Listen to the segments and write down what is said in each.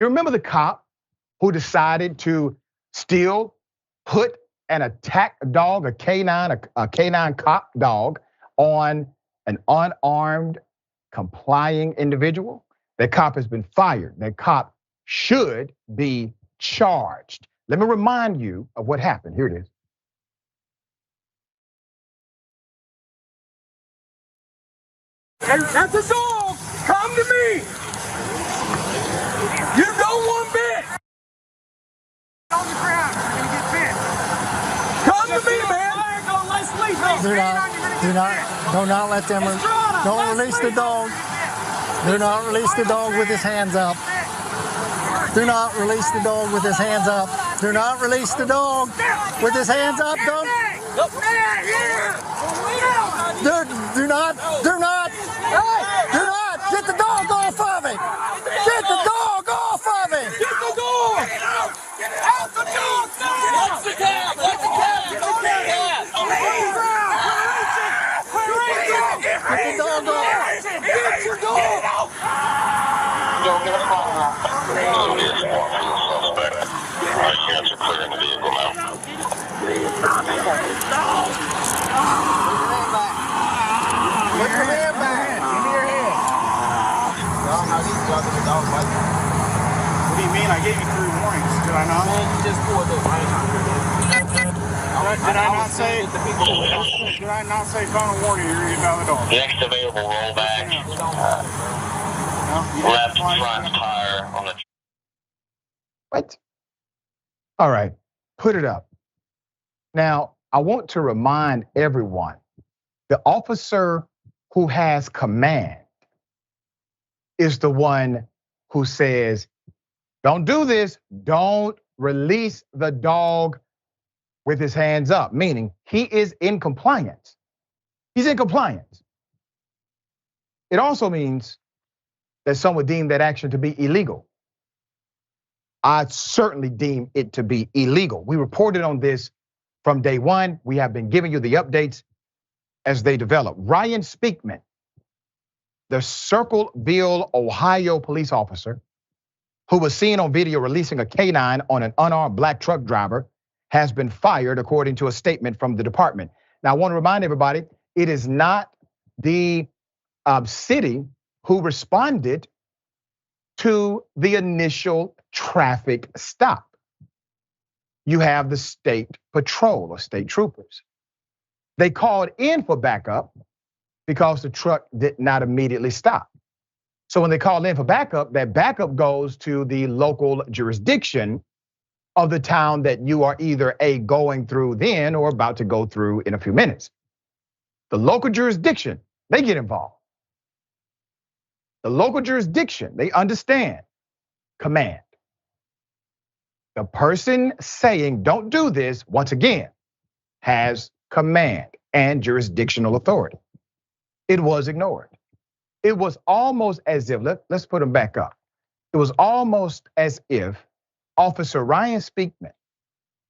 You remember the cop who decided to still put an attack dog, a K-9 cop dog, on an unarmed, complying individual? That cop has been fired. That cop should be charged. Let me remind you of what happened. Here it is. That's a dog. Come to me. You don't want bit. On the ground, you're gonna get bit. Come to me, man. Do not let them, don't release the dog. Do not release the dog with his hands up. Do not release the dog with his hands up. Do not release the dog with his hands up. Don't. Do not. Get the dog off of him. Get the dog off of him. Get the dog. Get out the dog. What's the cat? What's the cat? Get the cat. Get the dog off. Get your dog. Don't get a call now. Hands are clear in the vehicle now. Put your hand back. Give me your hand. What do you mean? I gave you 3 warnings. Did I not? You just pulled up. Did I not say? Did I not say final warning? You're getting out of the dog. Next available rollback. Left front tire on the. What? All right, put it up. Now, I want to remind everyone, the officer who has command is the one who says, don't do this, don't release the dog with his hands up, meaning he is in compliance. He's in compliance. It also means that some would deem that action to be illegal. I certainly deem it to be illegal. We reported on this from day one. We have been giving you the updates as they develop. Ryan Speakman, the Circleville, Ohio police officer who was seen on video releasing a K-9 on an unarmed black truck driver, has been fired according to a statement from the department. Now, I want to remind everybody, it is not the city who responded to the initial traffic stop. You have the state patrol or state troopers. They called in for backup because the truck did not immediately stop. So when they call in for backup, that backup goes to the local jurisdiction of the town that you are either going through then or about to go through in a few minutes. The local jurisdiction, they get involved. The local jurisdiction, they understand command. The person saying don't do this, once again, has command and jurisdictional authority. It was ignored. It was almost as if, let's put them back up. It was almost as if Officer Ryan Speakman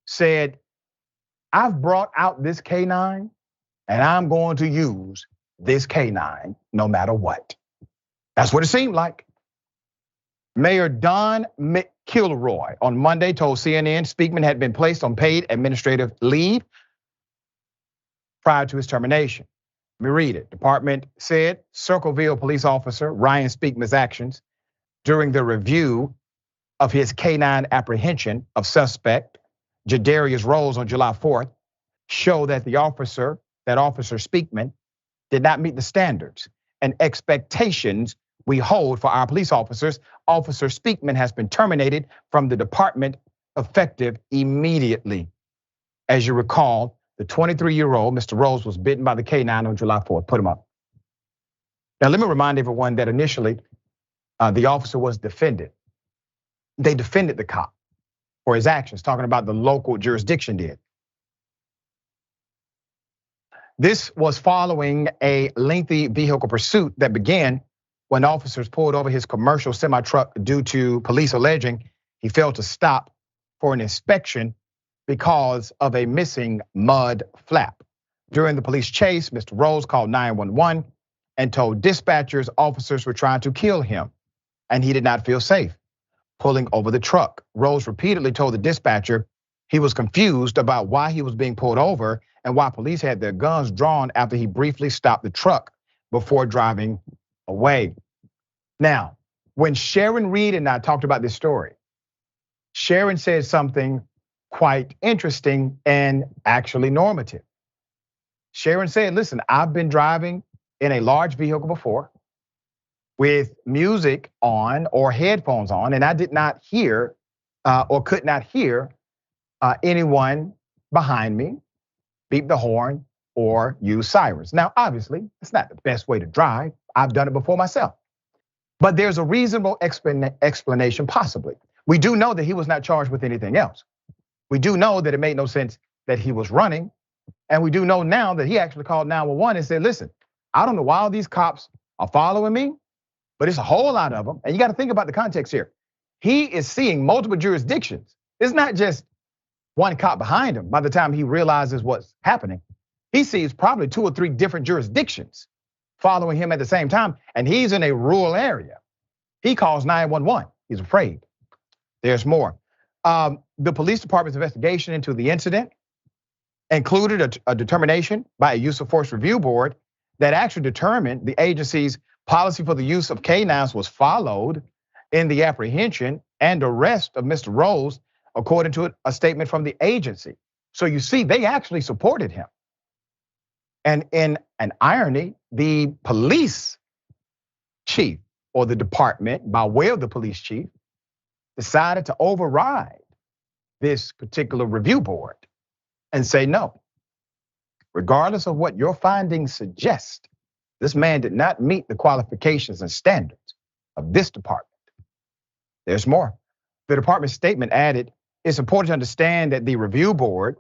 said, I've brought out this K-9 and I'm going to use this K-9 no matter what. That's what it seemed like. Mayor Don McKilroy on Monday told CNN Speakman had been placed on paid administrative leave prior to his termination. Let me read it. Department said Circleville police officer Ryan Speakman's actions during the review of his K-9 apprehension of suspect Jadarius Rose on July 4th show that Officer Speakman did not meet the standards and expectations we hold for our police officers. Officer Speakman has been terminated from the department effective immediately. As you recall, the 23-year-old Mr. Rose was bitten by the K-9 on July 4th. Put him up. Now let me remind everyone that initially the officer was defended. They defended the cop for his actions, talking about the local jurisdiction did. This was following a lengthy vehicle pursuit that began when officers pulled over his commercial semi-truck due to police alleging he failed to stop for an inspection because of a missing mud flap. During the police chase, Mr. Rose called 911 and told dispatchers officers were trying to kill him and he did not feel safe. pulling over the truck. Rose repeatedly told the dispatcher he was confused about why he was being pulled over and why police had their guns drawn after he briefly stopped the truck before driving away. Now, when Sharon Reed and I talked about this story, Sharon said something quite interesting and actually normative. Sharon said, listen, I've been driving in a large vehicle before with music on or headphones on, and I did not hear or could not hear anyone behind me beep the horn or use sirens. Now, obviously, it's not the best way to drive. I've done it before myself. But there's a reasonable explanation possibly. We do know that he was not charged with anything else. We do know that it made no sense that he was running. And we do know now that he actually called 911 and said, listen, I don't know why all these cops are following me, but it's a whole lot of them. And you got to think about the context here. He is seeing multiple jurisdictions. It's not just one cop behind him by the time he realizes what's happening. He sees probably 2 or 3 different jurisdictions following him at the same time, and he's in a rural area. He calls 911. He's afraid. There's more. The police department's investigation into the incident included a determination by a use of force review board that actually determined the agency's policy for the use of K-9s was followed in the apprehension and arrest of Mr. Rose, according to a statement from the agency. So you see, they actually supported him. And in an irony, the police chief or the department, by way of the police chief, decided to override this particular review board and say no. Regardless of what your findings suggest, this man did not meet the qualifications and standards of this department. There's more. The department's statement added, it's important to understand that the review board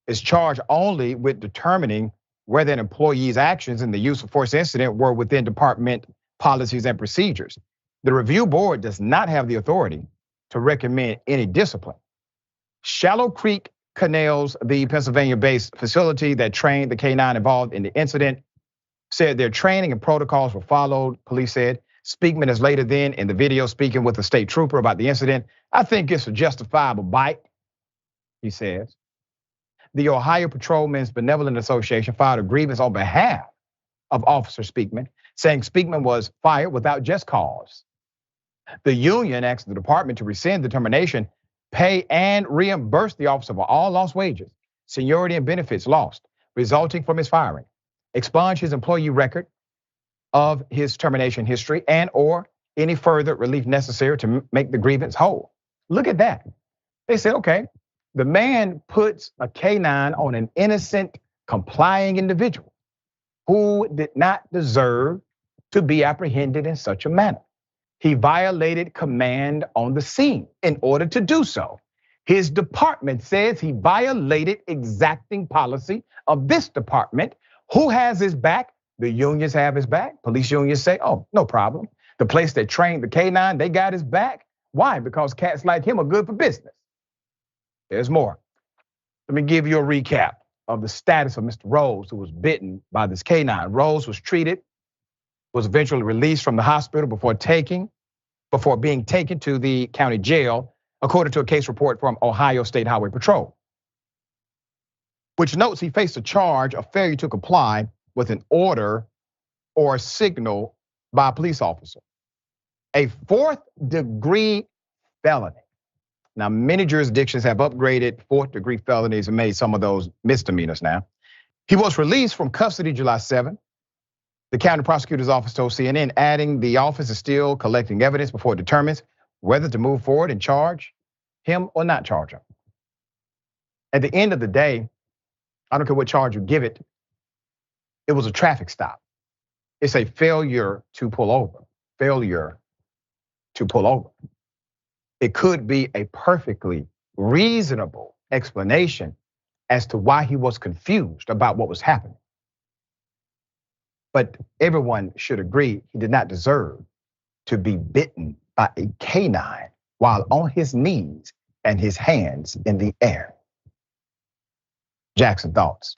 is charged only with determining whether an employee's actions in the use of force incident were within department policies and procedures. The review board does not have the authority to recommend any discipline. Shallow Creek Canals, the Pennsylvania-based facility that trained the K-9 involved in the incident, said their training and protocols were followed, police said. Speakman is later then in the video speaking with a state trooper about the incident. I think it's a justifiable bite, he says. The Ohio Patrolmen's Benevolent Association filed a grievance on behalf of Officer Speakman, saying Speakman was fired without just cause. The union asked the department to rescind the termination, pay and reimburse the officer for all lost wages, seniority and benefits lost, resulting from his firing, expunge his employee record of his termination history and or any further relief necessary to make the grievance whole. Look at that. They said, okay, the man puts a K-9 on an innocent, complying individual who did not deserve to be apprehended in such a manner. He violated command on the scene in order to do so. His department says he violated exacting policy of this department. Who has his back? The unions have his back. Police unions say, oh, no problem. The place that trained the K-9, they got his back. Why? Because cats like him are good for business. There's more. Let me give you a recap of the status of Mr. Rose, who was bitten by this K-9. Rose was treated, was eventually released from the hospital before being taken to the county jail, according to a case report from Ohio State Highway Patrol, which notes he faced a charge of failure to comply with an order or signal by a police officer, a 4th-degree felony. Now, many jurisdictions have upgraded 4th-degree felonies and made some of those misdemeanors now. He was released from custody July 7th. The county prosecutor's office told CNN, adding the office is still collecting evidence before it determines whether to move forward and charge him or not charge him. At the end of the day, I don't care what charge you give it, it was a traffic stop. It's a failure to pull over. Failure to pull over. It could be a perfectly reasonable explanation as to why he was confused about what was happening. But everyone should agree he did not deserve to be bitten by a K-9 while on his knees and his hands in the air. Jackson, thoughts?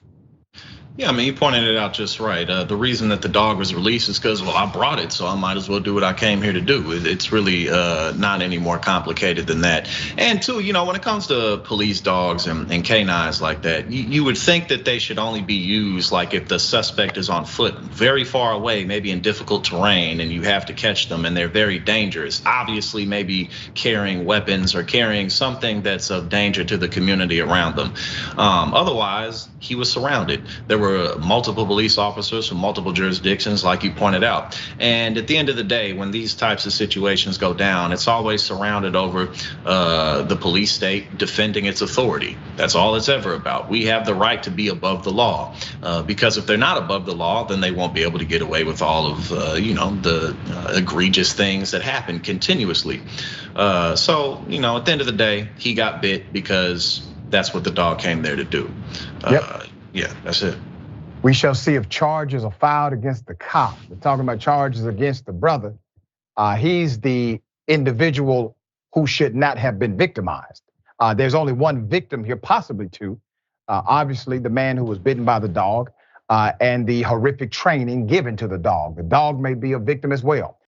Yeah, I mean, you pointed it out just right. The reason that the dog was released is because, well, I brought it, so I might as well do what I came here to do. It's really not any more complicated than that. And two, when it comes to police dogs and K-9s like that, you would think that they should only be used like if the suspect is on foot, very far away, maybe in difficult terrain, and you have to catch them, and they're very dangerous. Obviously, maybe carrying weapons or carrying something that's of danger to the community around them. Otherwise, he was surrounded. There were multiple police officers from multiple jurisdictions, like you pointed out. And at the end of the day, when these types of situations go down, it's always surrounded over the police state defending its authority. That's all it's ever about. We have the right to be above the law, because if they're not above the law, then they won't be able to get away with all of the egregious things that happen continuously. So at the end of the day, he got bit because that's what the dog came there to do. Yeah, that's it. We shall see if charges are filed against the cop. We're talking about charges against the brother. He's the individual who should not have been victimized. There's only one victim here, possibly two. Obviously, the man who was bitten by the dog and the horrific training given to the dog. The dog may be a victim as well.